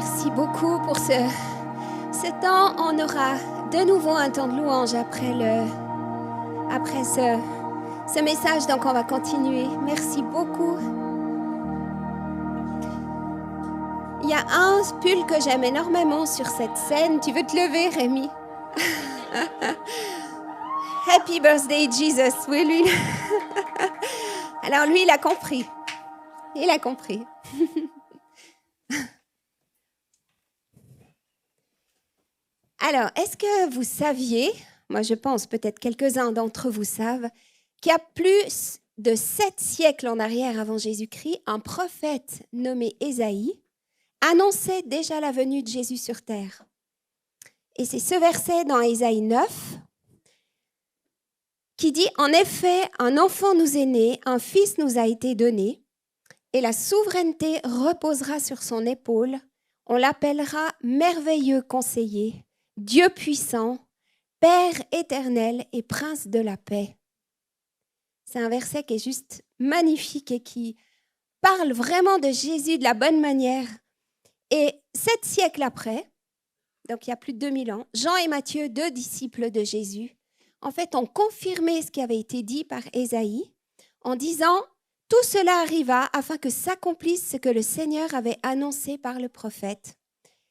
Merci beaucoup pour ce temps. On aura de nouveau un temps de louange après ce message, donc on va continuer. Merci beaucoup. Il y a un pull que j'aime énormément sur cette scène. Tu veux te lever, Rémi? Happy birthday, Jesus. Oui, lui. Alors lui, il a compris. Il a compris. Alors, est-ce que vous saviez, moi je pense peut-être quelques-uns d'entre vous savent, qu'il y a plus de 7 siècles en arrière avant Jésus-Christ, un prophète nommé Ésaïe annonçait déjà la venue de Jésus sur terre. Et c'est ce verset dans Ésaïe 9 qui dit « En effet, un enfant nous est né, un fils nous a été donné, et la souveraineté reposera sur son épaule. On l'appellera merveilleux conseiller, Dieu puissant, Père éternel et Prince de la paix. » C'est un verset qui est juste magnifique et qui parle vraiment de Jésus de la bonne manière. Et 7 siècles après, donc il y a plus de 2000 ans, Jean et Matthieu, 2 disciples de Jésus, en fait ont confirmé ce qui avait été dit par Ésaïe en disant « Tout cela arriva afin que s'accomplisse ce que le Seigneur avait annoncé par le prophète.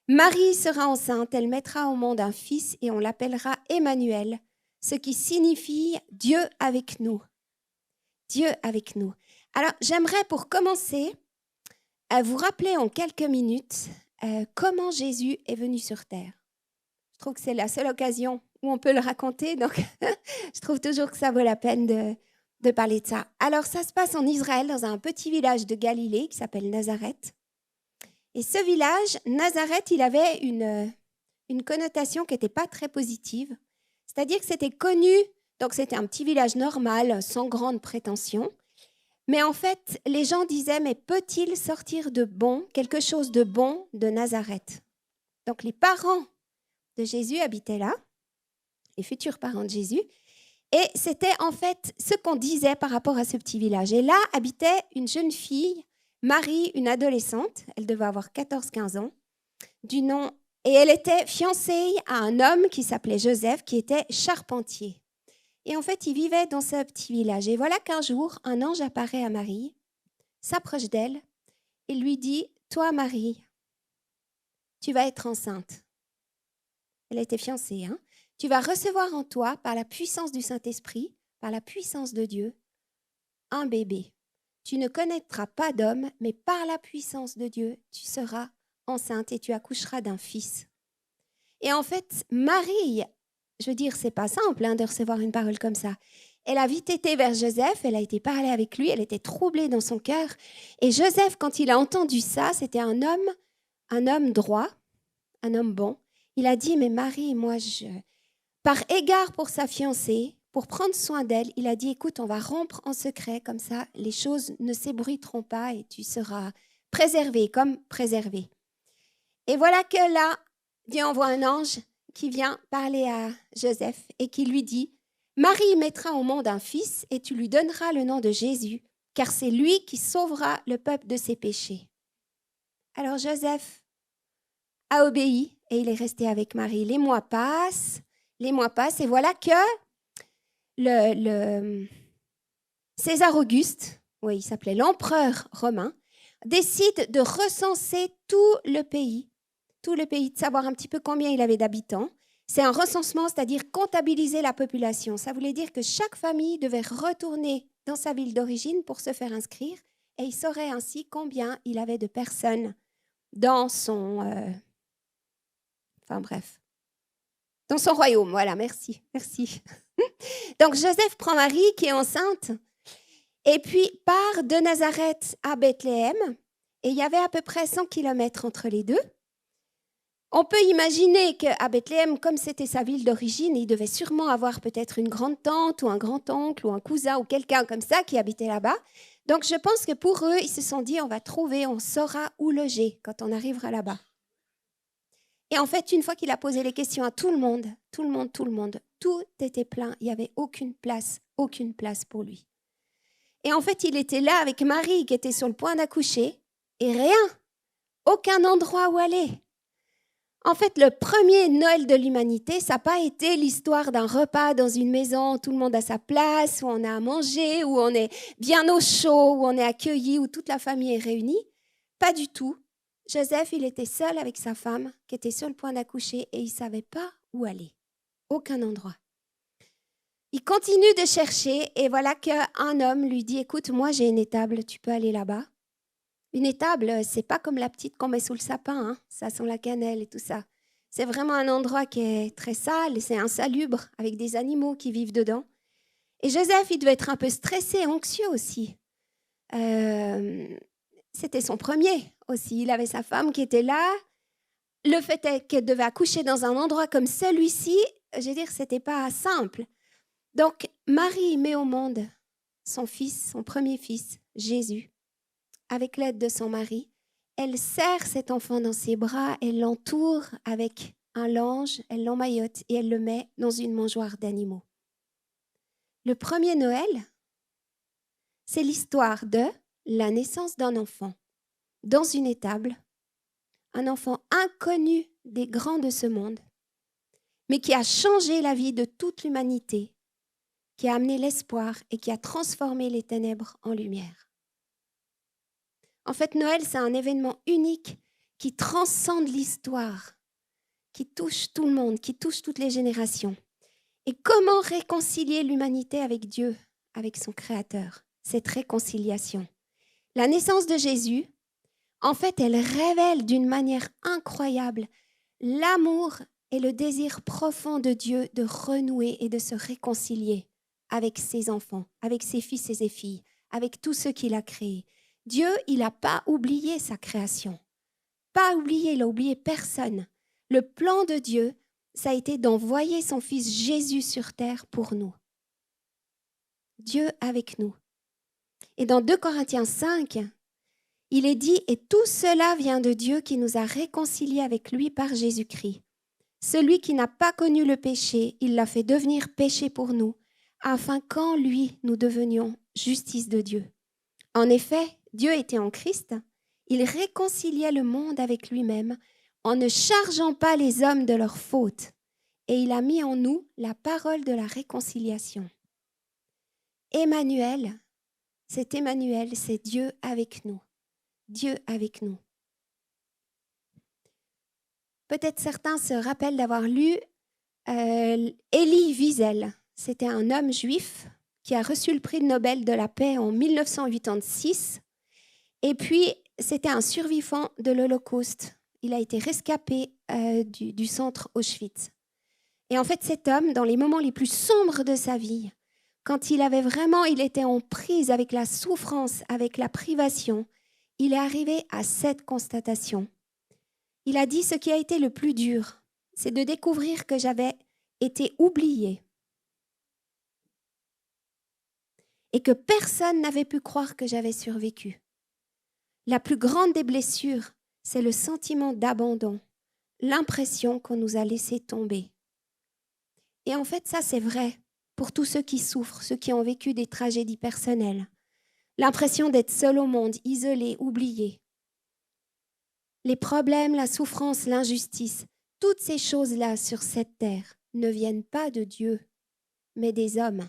Marie sera enceinte, elle mettra au monde un fils et on l'appellera Emmanuel, ce qui signifie Dieu avec nous. » Dieu avec nous. Alors, j'aimerais pour commencer vous rappeler en quelques minutes comment Jésus est venu sur terre. Je trouve que c'est la seule occasion où on peut le raconter, donc je trouve toujours que ça vaut la peine de parler de ça. Alors, ça se passe en Israël, dans un petit village de Galilée qui s'appelle Nazareth. Et ce village, Nazareth, il avait une connotation qui n'était pas très positive. C'est-à-dire que c'était connu, donc c'était un petit village normal, sans grande prétention. Mais en fait, les gens disaient, mais peut-il sortir de bon, quelque chose de bon de Nazareth? Donc les parents de Jésus habitaient là, les futurs parents de Jésus, et c'était en fait ce qu'on disait par rapport à ce petit village. Et là habitait une jeune fille, Marie, une adolescente, elle devait avoir 14-15 ans, et elle était fiancée à un homme qui s'appelait Joseph, qui était charpentier. Et en fait, il vivait dans ce petit village. Et voilà qu'un jour, un ange apparaît à Marie, s'approche d'elle et lui dit « Toi, Marie, tu vas être enceinte. » Elle était fiancée, hein. « Tu vas recevoir en toi, par la puissance du Saint-Esprit, par la puissance de Dieu, un bébé. Tu ne connaîtras pas d'homme, mais par la puissance de Dieu, tu seras enceinte et tu accoucheras d'un fils. » Et en fait, Marie, je veux dire, c'est pas simple de recevoir une parole comme ça. Elle a vite été vers Joseph, elle a été parler avec lui, elle était troublée dans son cœur. Et Joseph, quand il a entendu ça, c'était un homme droit, un homme bon. Il a dit, mais Marie, par égard pour sa fiancée, pour prendre soin d'elle, il a dit, écoute, on va rompre en secret, comme ça, les choses ne s'ébruiteront pas et tu seras préservée comme préservée. Et voilà que là, Dieu envoie un ange qui vient parler à Joseph et qui lui dit « Marie mettra au monde un fils et tu lui donneras le nom de Jésus, car c'est lui qui sauvera le peuple de ses péchés. » Alors Joseph a obéi et il est resté avec Marie. Les mois passent et voilà que César Auguste, oui, il s'appelait l'empereur romain, décide de recenser tout le pays, de savoir un petit peu combien il avait d'habitants. C'est un recensement, c'est-à-dire comptabiliser la population. Ça voulait dire que chaque famille devait retourner dans sa ville d'origine pour se faire inscrire et il saurait ainsi combien il avait de personnes dans son... dans son royaume. Voilà, merci. Donc Joseph prend Marie qui est enceinte et puis part de Nazareth à Bethléem et il y avait à peu près 100 kilomètres entre les deux. On peut imaginer qu'à Bethléem, comme c'était sa ville d'origine, il devait sûrement avoir peut-être une grande-tante ou un grand-oncle ou un cousin ou quelqu'un comme ça qui habitait là-bas. Donc, je pense que pour eux, ils se sont dit, on saura où loger quand on arrivera là-bas. Et en fait, une fois qu'il a posé les questions à tout le monde, tout était plein. Il n'y avait aucune place pour lui. Et en fait, il était là avec Marie qui était sur le point d'accoucher et rien. aucun endroit où aller. En fait, le premier Noël de l'humanité, ça n'a pas été l'histoire d'un repas dans une maison où tout le monde a sa place, où on a à manger, où on est bien au chaud, où on est accueilli, où toute la famille est réunie. Pas du tout. Joseph, il était seul avec sa femme, qui était sur le point d'accoucher, et il ne savait pas où aller. Aucun endroit. Il continue de chercher, et voilà qu'un homme lui dit, écoute, moi j'ai une étable, tu peux aller là-bas. Une étable, c'est pas comme la petite qu'on met sous le sapin, hein. Ça sent la cannelle et tout ça. C'est vraiment un endroit qui est très sale, c'est insalubre, avec des animaux qui vivent dedans. Et Joseph, il devait être un peu stressé, anxieux aussi. C'était son premier aussi. Il avait sa femme qui était là. Le fait est qu'elle devait accoucher dans un endroit comme celui-ci, je veux dire, c'était pas simple. Donc, Marie met au monde son fils, son premier fils, Jésus. Avec l'aide de son mari, elle serre cet enfant dans ses bras, elle l'entoure avec un lange, elle l'emmaillote et elle le met dans une mangeoire d'animaux. Le premier Noël, c'est l'histoire de la naissance d'un enfant dans une étable, un enfant inconnu des grands de ce monde, mais qui a changé la vie de toute l'humanité, qui a amené l'espoir et qui a transformé les ténèbres en lumière. En fait, Noël, c'est un événement unique qui transcende l'histoire, qui touche tout le monde, qui touche toutes les générations. Et comment réconcilier l'humanité avec Dieu, avec son Créateur? Cette réconciliation. La naissance de Jésus, en fait, elle révèle d'une manière incroyable l'amour et le désir profond de Dieu de renouer et de se réconcilier avec ses enfants, avec ses fils et ses filles, avec tous ceux qu'il a créés. Dieu, il n'a pas oublié sa création. Pas oublié, il n'a oublié personne. Le plan de Dieu, ça a été d'envoyer son fils Jésus sur terre pour nous. Dieu avec nous. Et dans 2 Corinthiens 5, il est dit « Et tout cela vient de Dieu qui nous a réconciliés avec lui par Jésus-Christ. Celui qui n'a pas connu le péché, il l'a fait devenir péché pour nous, afin qu'en lui, nous devenions justice de Dieu. En effet, Dieu était en Christ, il réconciliait le monde avec lui-même en ne chargeant pas les hommes de leurs fautes, et il a mis en nous la parole de la réconciliation. » Emmanuel, c'est Dieu avec nous. Dieu avec nous. Peut-être certains se rappellent d'avoir lu Elie Wiesel. C'était un homme juif qui a reçu le prix Nobel de la paix en 1986. Et puis, c'était un survivant de l'Holocauste. Il a été rescapé du centre Auschwitz. Et en fait, cet homme, dans les moments les plus sombres de sa vie, quand il était en prise avec la souffrance, avec la privation, il est arrivé à cette constatation. Il a dit ce qui a été le plus dur, c'est de découvrir que j'avais été oublié et que personne n'avait pu croire que j'avais survécu. La plus grande des blessures, c'est le sentiment d'abandon, l'impression qu'on nous a laissé tomber. Et en fait, ça c'est vrai pour tous ceux qui souffrent, ceux qui ont vécu des tragédies personnelles. L'impression d'être seul au monde, isolé, oublié. Les problèmes, la souffrance, l'injustice, toutes ces choses-là sur cette terre ne viennent pas de Dieu, mais des hommes.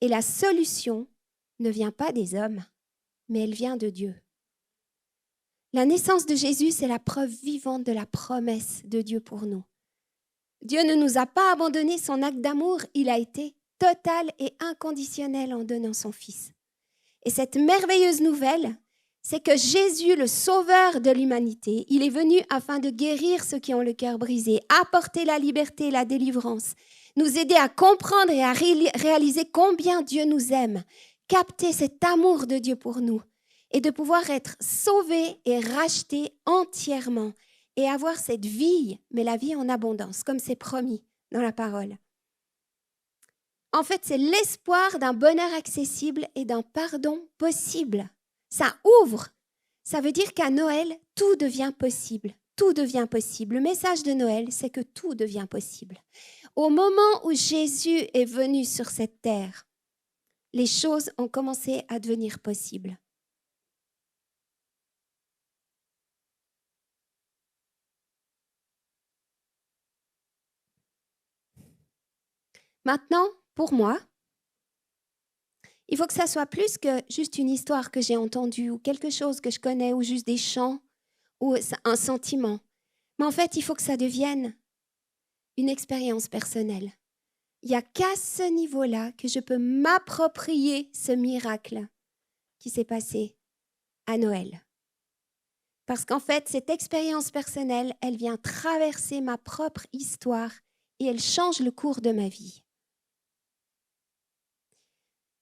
Et la solution ne vient pas des hommes, mais elle vient de Dieu. La naissance de Jésus, c'est la preuve vivante de la promesse de Dieu pour nous. Dieu ne nous a pas abandonné son acte d'amour, il a été total et inconditionnel en donnant son Fils. Et cette merveilleuse nouvelle, c'est que Jésus, le sauveur de l'humanité, il est venu afin de guérir ceux qui ont le cœur brisé, apporter la liberté, la délivrance, nous aider à comprendre et à réaliser combien Dieu nous aime, capter cet amour de Dieu pour nous et de pouvoir être sauvés et rachetés entièrement et avoir cette vie, mais la vie en abondance, comme c'est promis dans la parole. En fait, c'est l'espoir d'un bonheur accessible et d'un pardon possible. Ça ouvre. Ça veut dire qu'à Noël, tout devient possible. Tout devient possible. Le message de Noël, c'est que tout devient possible. Au moment où Jésus est venu sur cette terre, les choses ont commencé à devenir possibles. Maintenant, pour moi, il faut que ça soit plus que juste une histoire que j'ai entendue ou quelque chose que je connais ou juste des chants ou un sentiment. Mais en fait, il faut que ça devienne une expérience personnelle. Il n'y a qu'à ce niveau-là que je peux m'approprier ce miracle qui s'est passé à Noël. Parce qu'en fait, cette expérience personnelle, elle vient traverser ma propre histoire et elle change le cours de ma vie.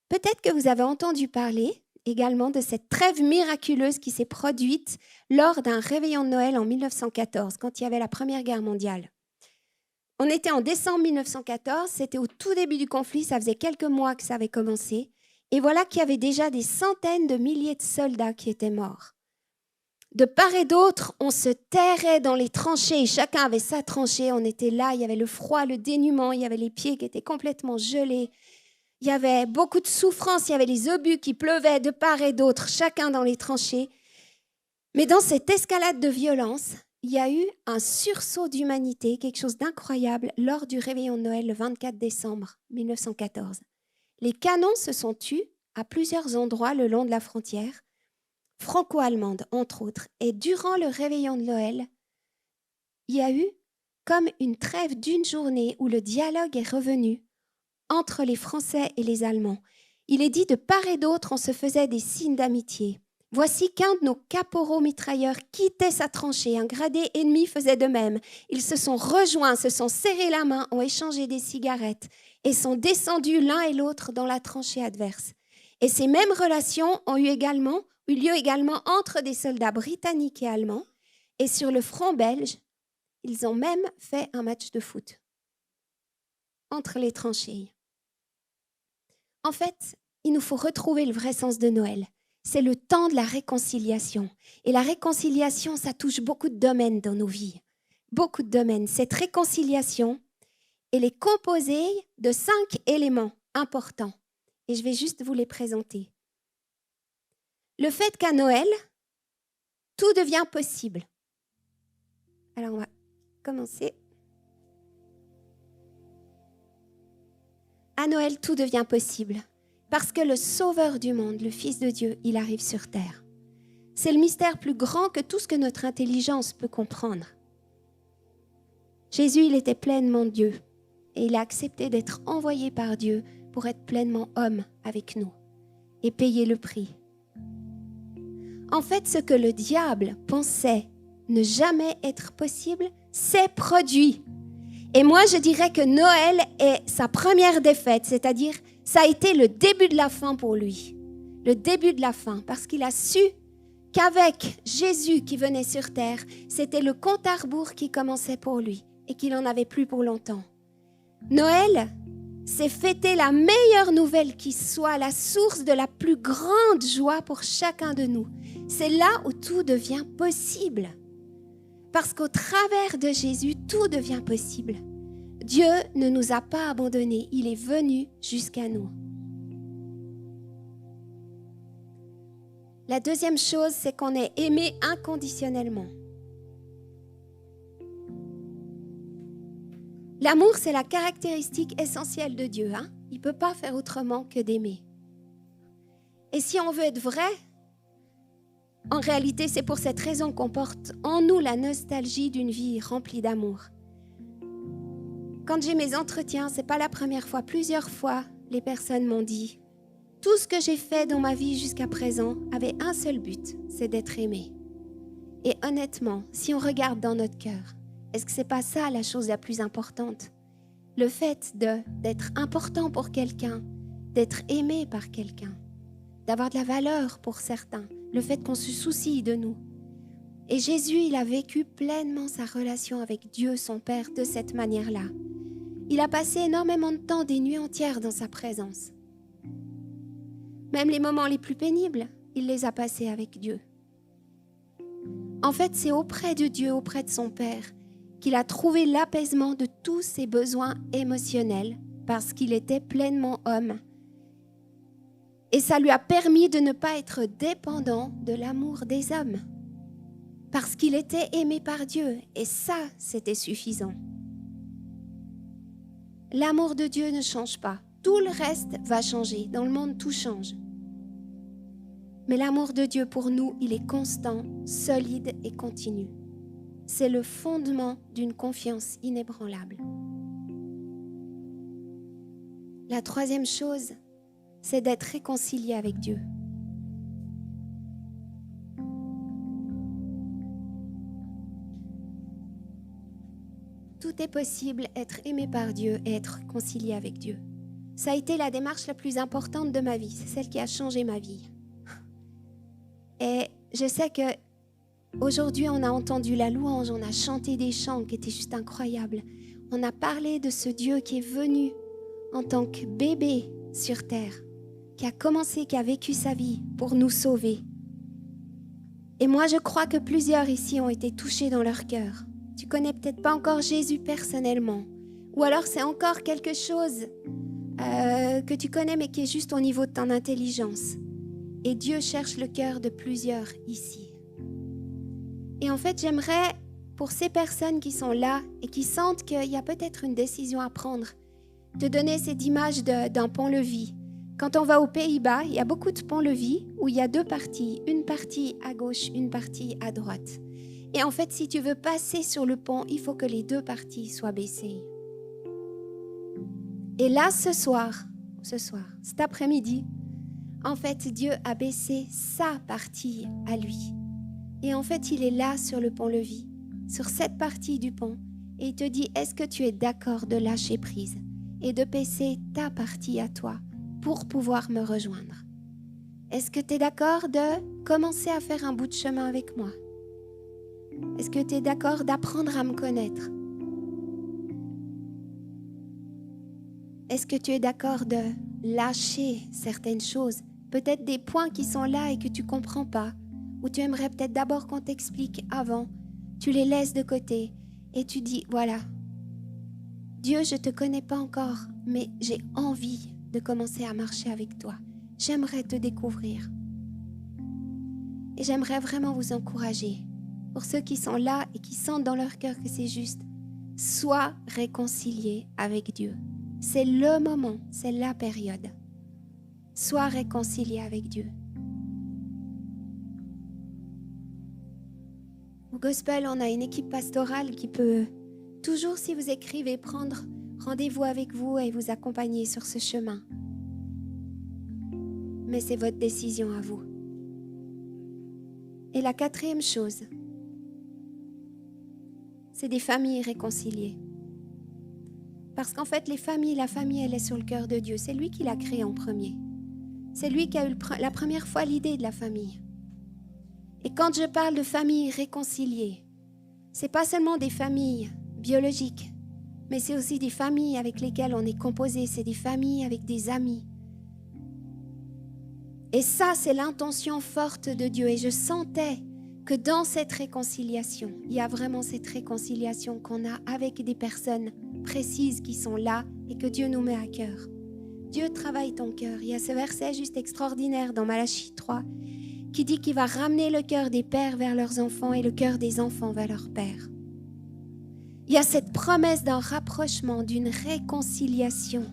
Peut-être que vous avez entendu parler également de cette trêve miraculeuse qui s'est produite lors d'un réveillon de Noël en 1914, quand il y avait la Première Guerre mondiale. On était en décembre 1914, c'était au tout début du conflit, ça faisait quelques mois que ça avait commencé, et voilà qu'il y avait déjà des centaines de milliers de soldats qui étaient morts. De part et d'autre, on se terrait dans les tranchées, chacun avait sa tranchée, on était là, il y avait le froid, le dénuement, il y avait les pieds qui étaient complètement gelés, il y avait beaucoup de souffrance, il y avait les obus qui pleuvaient de part et d'autre, chacun dans les tranchées. Mais dans cette escalade de violence, il y a eu un sursaut d'humanité, quelque chose d'incroyable, lors du réveillon de Noël le 24 décembre 1914. Les canons se sont tus à plusieurs endroits le long de la frontière, franco-allemande entre autres. Et durant le réveillon de Noël, il y a eu comme une trêve d'une journée où le dialogue est revenu entre les Français et les Allemands. Il est dit de part et d'autre, on se faisait des signes d'amitié. Voici qu'un de nos caporaux mitrailleurs quittait sa tranchée. Un gradé ennemi faisait de même. Ils se sont rejoints, se sont serrés la main, ont échangé des cigarettes et sont descendus l'un et l'autre dans la tranchée adverse. Et ces mêmes relations ont eu lieu également entre des soldats britanniques et allemands. Et sur le front belge, ils ont même fait un match de foot entre les tranchées. En fait, il nous faut retrouver le vrai sens de Noël. C'est le temps de la réconciliation. Et la réconciliation, ça touche beaucoup de domaines dans nos vies. Beaucoup de domaines. Cette réconciliation, elle est composée de 5 éléments importants. Et je vais juste vous les présenter. Le fait qu'à Noël, tout devient possible. Alors, on va commencer. À Noël, tout devient possible. Parce que le Sauveur du monde, le Fils de Dieu, il arrive sur terre. C'est le mystère plus grand que tout ce que notre intelligence peut comprendre. Jésus, il était pleinement Dieu et il a accepté d'être envoyé par Dieu pour être pleinement homme avec nous et payer le prix. En fait, ce que le diable pensait ne jamais être possible, s'est produit. Et moi, je dirais que Noël est sa première défaite, c'est-à-dire ça a été le début de la fin pour lui. Le début de la fin, parce qu'il a su qu'avec Jésus qui venait sur terre, c'était le compte à rebours qui commençait pour lui et qu'il n'en avait plus pour longtemps. Noël, c'est fêter la meilleure nouvelle qui soit, la source de la plus grande joie pour chacun de nous. C'est là où tout devient possible. Parce qu'au travers de Jésus, tout devient possible. Dieu ne nous a pas abandonnés, il est venu jusqu'à nous. La deuxième chose, c'est qu'on est aimé inconditionnellement. L'amour, c'est la caractéristique essentielle de Dieu. Il ne peut pas faire autrement que d'aimer. Et si on veut être vrai, en réalité, c'est pour cette raison qu'on porte en nous la nostalgie d'une vie remplie d'amour. Quand j'ai mes entretiens, ce n'est pas la première fois, plusieurs fois, les personnes m'ont dit « Tout ce que j'ai fait dans ma vie jusqu'à présent avait un seul but, c'est d'être aimé. » Et honnêtement, si on regarde dans notre cœur, est-ce que ce n'est pas ça la chose la plus importante? Le fait d'être important pour quelqu'un, d'être aimé par quelqu'un, d'avoir de la valeur pour certains, le fait qu'on se soucie de nous. Et Jésus, il a vécu pleinement sa relation avec Dieu, son Père, de cette manière-là. Il a passé énormément de temps, des nuits entières dans sa présence. Même les moments les plus pénibles, il les a passés avec Dieu. En fait, c'est auprès de Dieu, auprès de son Père, qu'il a trouvé l'apaisement de tous ses besoins émotionnels parce qu'il était pleinement homme. Et ça lui a permis de ne pas être dépendant de l'amour des hommes parce qu'il était aimé par Dieu et ça, c'était suffisant. L'amour de Dieu ne change pas. Tout le reste va changer. Dans le monde, tout change. Mais l'amour de Dieu pour nous, il est constant, solide et continu. C'est le fondement d'une confiance inébranlable. La troisième chose, c'est d'être réconcilié avec Dieu. Tout est possible, être aimé par Dieu et être réconcilié avec Dieu. Ça a été la démarche la plus importante de ma vie. C'est celle qui a changé ma vie. Et je sais que aujourd'hui, on a entendu la louange, on a chanté des chants qui étaient juste incroyables. On a parlé de ce Dieu qui est venu en tant que bébé sur terre, qui a commencé, qui a vécu sa vie pour nous sauver. Et moi, je crois que plusieurs ici ont été touchés dans leur cœur. Tu connais peut-être pas encore Jésus personnellement, ou alors c'est encore quelque chose que tu connais mais qui est juste au niveau de ton intelligence. Et Dieu cherche le cœur de plusieurs ici. Et en fait, j'aimerais, pour ces personnes qui sont là et qui sentent qu'il y a peut-être une décision à prendre, te donner cette image d'un pont-levis. Quand on va aux Pays-Bas, il y a beaucoup de ponts-levis où il y a deux parties, une partie à gauche, une partie à droite. Et en fait, si tu veux passer sur le pont, il faut que les deux parties soient baissées. Et là, ce soir, cet après-midi, en fait, Dieu a baissé sa partie à lui. Et en fait, il est là sur le pont-levis, sur cette partie du pont. Et il te dit, est-ce que tu es d'accord de lâcher prise et de baisser ta partie à toi pour pouvoir me rejoindre? Est-ce que tu es d'accord de commencer à faire un bout de chemin avec moi? Est-ce que tu es d'accord d'apprendre à me connaître? Est-ce que tu es d'accord de lâcher certaines choses? Peut-être des points qui sont là et que tu ne comprends pas, ou tu aimerais peut-être d'abord qu'on t'explique avant. Tu les laisses de côté et tu dis, voilà, Dieu, je ne te connais pas encore, mais j'ai envie de commencer à marcher avec toi. J'aimerais te découvrir. Et j'aimerais vraiment vous encourager, pour ceux qui sont là et qui sentent dans leur cœur que c'est juste, sois réconcilié avec Dieu. C'est le moment, c'est la période. Sois réconcilié avec Dieu. Au Gospel, on a une équipe pastorale qui peut toujours, si vous écrivez, prendre rendez-vous avec vous et vous accompagner sur ce chemin. Mais c'est votre décision à vous. Et la quatrième chose, c'est des familles réconciliées. Parce qu'en fait, la famille, elle est sur le cœur de Dieu. C'est lui qui l'a créée en premier. C'est lui qui a eu la première fois l'idée de la famille. Et quand je parle de familles réconciliées, c'est pas seulement des familles biologiques, mais c'est aussi des familles avec lesquelles on est composé. C'est des familles avec des amis. Et ça, c'est l'intention forte de Dieu. Et je sentais que dans cette réconciliation, il y a vraiment cette réconciliation qu'on a avec des personnes précises qui sont là et que Dieu nous met à cœur. Dieu travaille ton cœur. Il y a ce verset juste extraordinaire dans Malachie 3 qui dit qu'il va ramener le cœur des pères vers leurs enfants et le cœur des enfants vers leurs pères. Il y a cette promesse d'un rapprochement, d'une réconciliation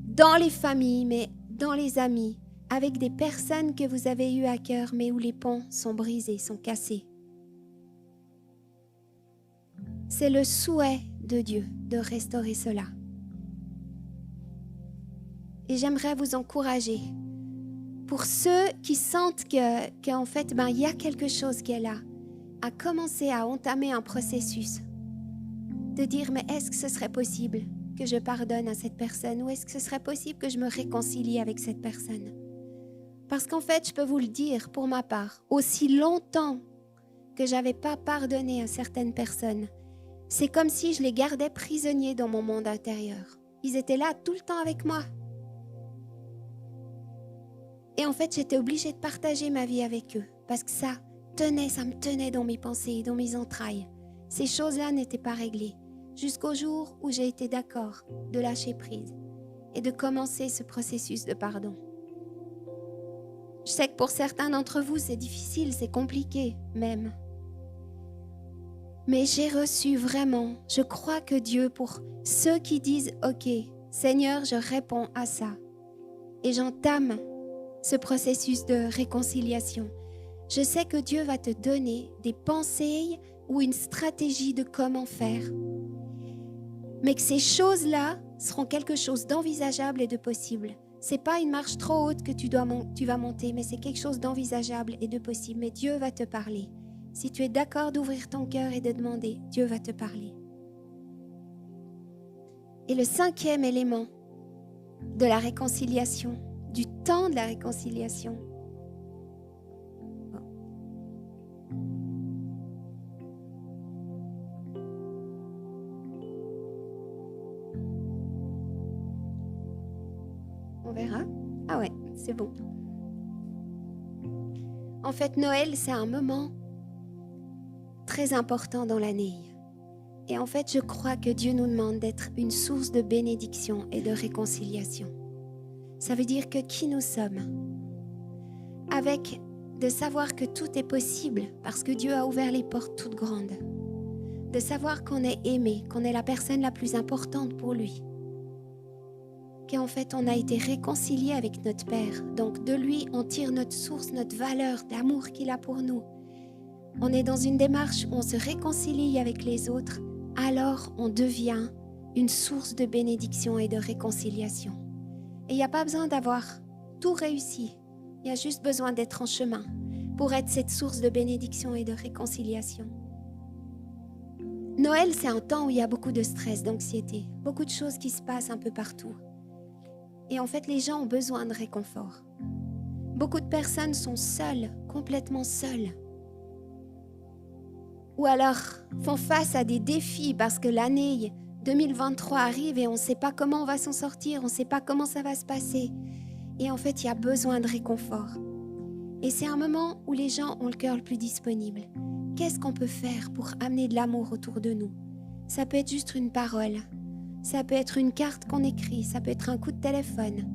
dans les familles, mais dans les amis, avec des personnes que vous avez eues à cœur, mais où les ponts sont brisés, sont cassés. C'est le souhait de Dieu de restaurer cela. Et j'aimerais vous encourager, pour ceux qui sentent qu'en fait, il y a quelque chose qui est là, à commencer à entamer un processus, de dire, mais est-ce que ce serait possible que je pardonne à cette personne, ou est-ce que ce serait possible que je me réconcilie avec cette personne? Parce qu'en fait, je peux vous le dire, pour ma part, aussi longtemps que je n'avais pas pardonné à certaines personnes, c'est comme si je les gardais prisonniers dans mon monde intérieur. Ils étaient là tout le temps avec moi. Et en fait, j'étais obligée de partager ma vie avec eux parce que ça me tenait dans mes pensées, dans mes entrailles. Ces choses-là n'étaient pas réglées jusqu'au jour où j'ai été d'accord de lâcher prise et de commencer ce processus de pardon. Je sais que pour certains d'entre vous, c'est difficile, c'est compliqué même. Mais j'ai reçu vraiment, je crois que Dieu, pour ceux qui disent « Ok, Seigneur, je réponds à ça » et j'entame ce processus de réconciliation, je sais que Dieu va te donner des pensées ou une stratégie de comment faire. Mais que ces choses-là seront quelque chose d'envisageable et de possible. Ce n'est pas une marche trop haute que tu vas monter, mais c'est quelque chose d'envisageable et de possible. Mais Dieu va te parler. Si tu es d'accord d'ouvrir ton cœur et de demander, Dieu va te parler. Et le 5e élément de la réconciliation, du temps de la réconciliation, on verra. Ah ouais, c'est bon. En fait, Noël, c'est un moment très important dans l'année. Et en fait, je crois que Dieu nous demande d'être une source de bénédiction et de réconciliation. Ça veut dire que qui nous sommes, avec de savoir que tout est possible parce que Dieu a ouvert les portes toutes grandes, de savoir qu'on est aimé, qu'on est la personne la plus importante pour lui, qu'en fait on a été réconcilié avec notre Père. Donc de lui, on tire notre source, notre valeur d'amour qu'il a pour nous. On est dans une démarche où on se réconcilie avec les autres, alors on devient une source de bénédiction et de réconciliation. Et il n'y a pas besoin d'avoir tout réussi, il y a juste besoin d'être en chemin pour être cette source de bénédiction et de réconciliation. Noël, c'est un temps où il y a beaucoup de stress, d'anxiété, beaucoup de choses qui se passent un peu partout. Et en fait, les gens ont besoin de réconfort. Beaucoup de personnes sont seules, complètement seules. Ou alors font face à des défis parce que l'année 2023 arrive et on ne sait pas comment on va s'en sortir, on ne sait pas comment ça va se passer. Et en fait, il y a besoin de réconfort. Et c'est un moment où les gens ont le cœur le plus disponible. Qu'est-ce qu'on peut faire pour amener de l'amour autour de nous? Ça peut être juste une parole, ça peut être une carte qu'on écrit, ça peut être un coup de téléphone,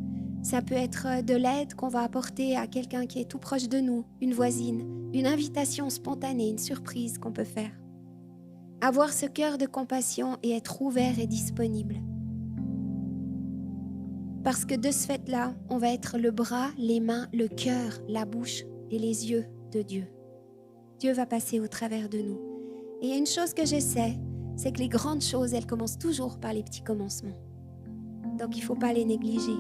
ça peut être de l'aide qu'on va apporter à quelqu'un qui est tout proche de nous, une voisine, une invitation spontanée, une surprise qu'on peut faire. Avoir ce cœur de compassion et être ouvert et disponible. Parce que de ce fait-là, on va être le bras, les mains, le cœur, la bouche et les yeux de Dieu. Dieu va passer au travers de nous. Et il y a une chose que je sais, c'est que les grandes choses, elles commencent toujours par les petits commencements. Donc il ne faut pas les négliger.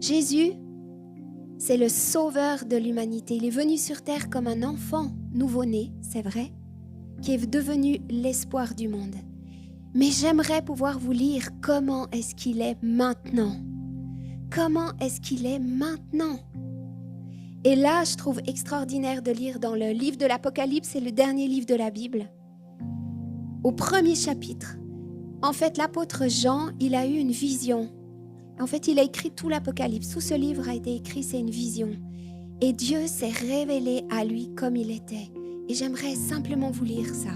Jésus, c'est le sauveur de l'humanité. Il est venu sur terre comme un enfant nouveau-né, c'est vrai, qui est devenu l'espoir du monde. Mais j'aimerais pouvoir vous lire comment est-ce qu'il est maintenant. Comment est-ce qu'il est maintenant? Et là, je trouve extraordinaire de lire dans le livre de l'Apocalypse, c'est le dernier livre de la Bible. Au 1er chapitre, en fait, l'apôtre Jean, il a eu une vision. En fait, il a écrit tout l'Apocalypse. Tout ce livre a été écrit, c'est une vision. Et Dieu s'est révélé à lui comme il était. Et j'aimerais simplement vous lire ça.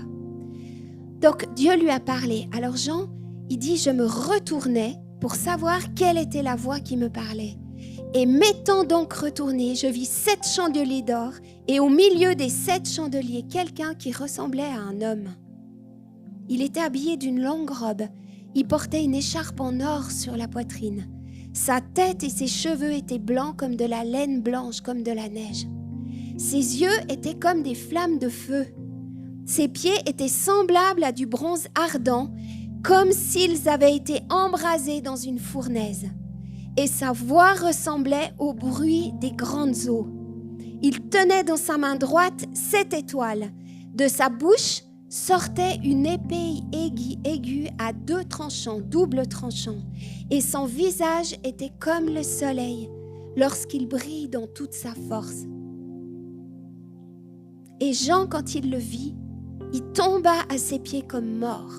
Donc, Dieu lui a parlé. Alors Jean, il dit, je me retournais pour savoir quelle était la voix qui me parlait. Et m'étant donc retourné, je vis 7 chandeliers d'or et au milieu des 7 chandeliers, quelqu'un qui ressemblait à un homme. Il était habillé d'une longue robe. Il portait une écharpe en or sur la poitrine. Sa tête et ses cheveux étaient blancs comme de la laine blanche, comme de la neige. Ses yeux étaient comme des flammes de feu. Ses pieds étaient semblables à du bronze ardent, comme s'ils avaient été embrasés dans une fournaise. Et sa voix ressemblait au bruit des grandes eaux. Il tenait dans sa main droite 7 étoiles. De sa bouche sortait une épée aiguë à 2 tranchants, double tranchant. Et son visage était comme le soleil lorsqu'il brille dans toute sa force. Et Jean, quand il le vit, il tomba à ses pieds comme mort.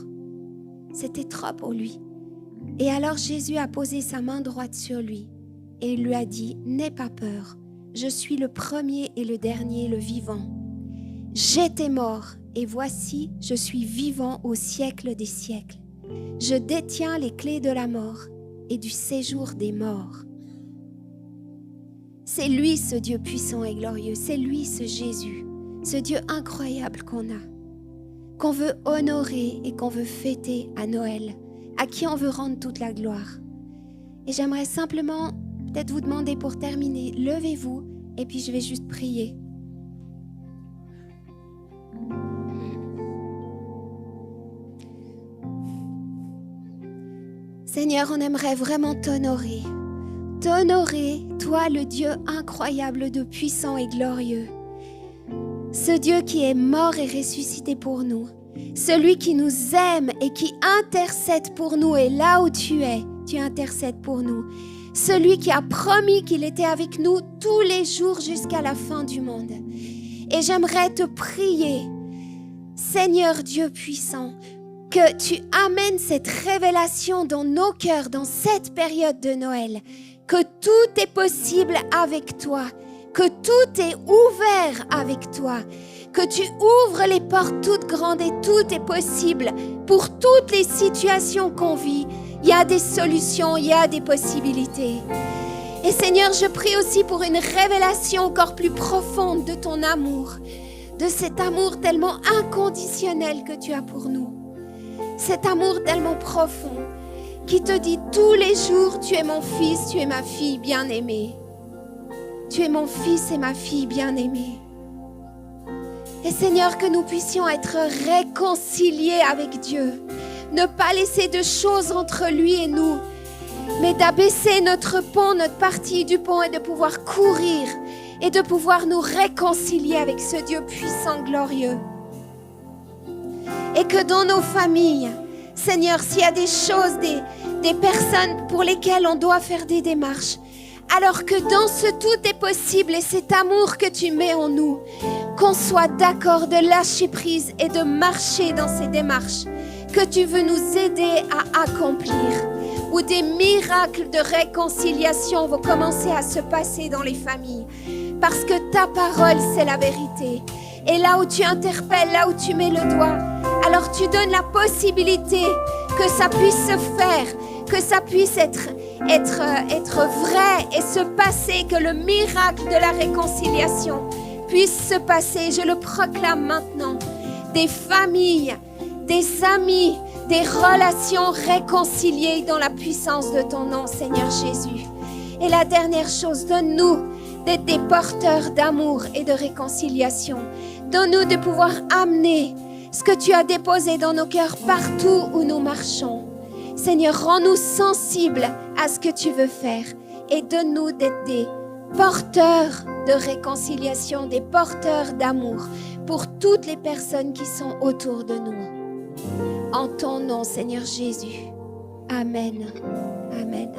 C'était trop pour lui. Et alors Jésus a posé sa main droite sur lui et il lui a dit, « N'aie pas peur, je suis le premier et le dernier, le vivant. J'étais mort et voici, je suis vivant au siècle des siècles. Je détiens les clés de la mort et du séjour des morts. » C'est lui ce Dieu puissant et glorieux, c'est lui ce Jésus. ce Dieu incroyable qu'on veut honorer et qu'on veut fêter à Noël, à qui on veut rendre toute la gloire. Et j'aimerais simplement peut-être vous demander pour terminer, levez-vous et puis je vais juste prier. Seigneur, on aimerait vraiment t'honorer. T'honorer, toi le Dieu incroyable, de puissant et glorieux. Ce Dieu qui est mort et ressuscité pour nous. Celui qui nous aime et qui intercède pour nous. Et là où tu es, tu intercèdes pour nous. Celui qui a promis qu'il était avec nous tous les jours jusqu'à la fin du monde. Et j'aimerais te prier, Seigneur Dieu puissant, que tu amènes cette révélation dans nos cœurs, dans cette période de Noël, que tout est possible avec toi, que tout est ouvert avec toi, que tu ouvres les portes toutes grandes et tout est possible pour toutes les situations qu'on vit. Il y a des solutions, il y a des possibilités. Et Seigneur, je prie aussi pour une révélation encore plus profonde de ton amour, de cet amour tellement inconditionnel que tu as pour nous. Cet amour tellement profond qui te dit tous les jours, tu es mon fils, tu es ma fille bien-aimée. Tu es mon fils et ma fille bien-aimée. Et Seigneur, que nous puissions être réconciliés avec Dieu. Ne pas laisser de choses entre lui et nous, mais d'abaisser notre pont, notre partie du pont et de pouvoir courir et de pouvoir nous réconcilier avec ce Dieu puissant, glorieux. Et que dans nos familles, Seigneur, s'il y a des choses, des personnes pour lesquelles on doit faire des démarches, alors que dans ce tout est possible et cet amour que tu mets en nous, qu'on soit d'accord de lâcher prise et de marcher dans ces démarches que tu veux nous aider à accomplir, où des miracles de réconciliation vont commencer à se passer dans les familles, parce que ta parole, c'est la vérité. Et là où tu interpelles, là où tu mets le doigt, alors tu donnes la possibilité que ça puisse se faire, que ça puisse être vrai et se passer, que le miracle de la réconciliation puisse se passer. Je le proclame maintenant. Des familles, des amis, des relations réconciliées dans la puissance de ton nom, Seigneur Jésus. Et la dernière chose, donne-nous d'être des porteurs d'amour et de réconciliation. Donne-nous de pouvoir amener ce que tu as déposé dans nos cœurs partout où nous marchons. Seigneur, rends-nous sensibles à ce que tu veux faire et donne-nous d'être des porteurs de réconciliation, des porteurs d'amour pour toutes les personnes qui sont autour de nous. En ton nom, Seigneur Jésus. Amen. Amen.